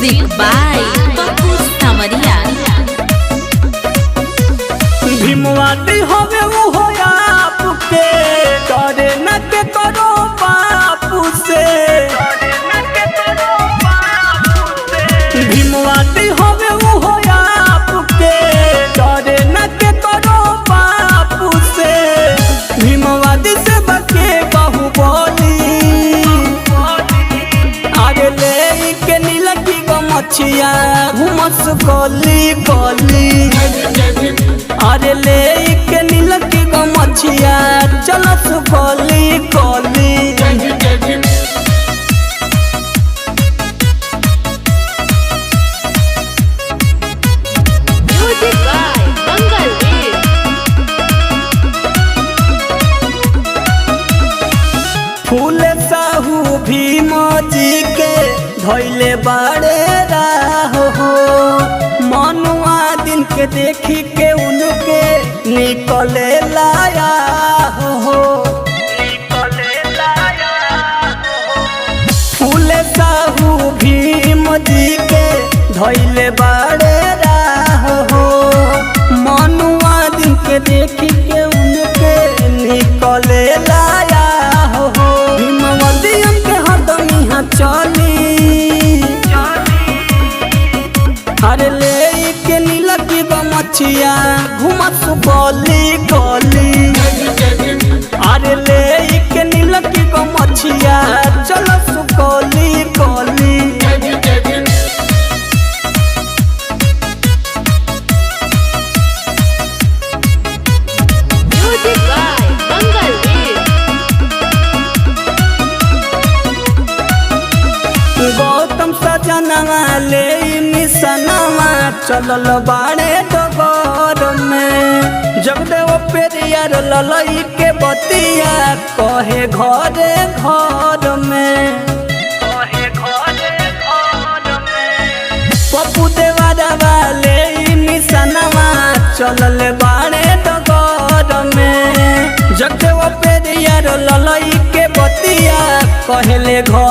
Music by Papu Samaria। भीमवादी होवे वो हो आपके डरे न के करो बापू से। भीमवादी होवे वो हो आपके डरे न के करो बापू से। भीमवादी से बचे बाहुबली आगे ले के नीलकी गो मछिया घुमस गली गली। अरे ले के नीलकी गो मछिया चलस गली गली। Music by Bangal Beat। फूल साहू भीम जी के धैले बड़े हो। मनुआ दिन के देखी के उनके निकले लाया हो। फूल साहू भीम जी के धैले बड़े हो। मनुआ दिन के देखी के उनके निकले लाया हो। भीमवादी के हरदम यहाँ चली अरे ले के नीलकी गो मछिया घुमस गली गली। अरे ले के नीलकी गो मछिया चलस गली गली। Music by Bangal Beat। Gautam सजनवा ले मिसनवा चलल बाड़े डगर में। जगदेव पेरियर ललई के बतिया कहे घरे घर में। पप्पू देवरवा ले मिसनवा चलल बाड़े डगर में। जगदेव पेरियर ललई के बतिया कहले घर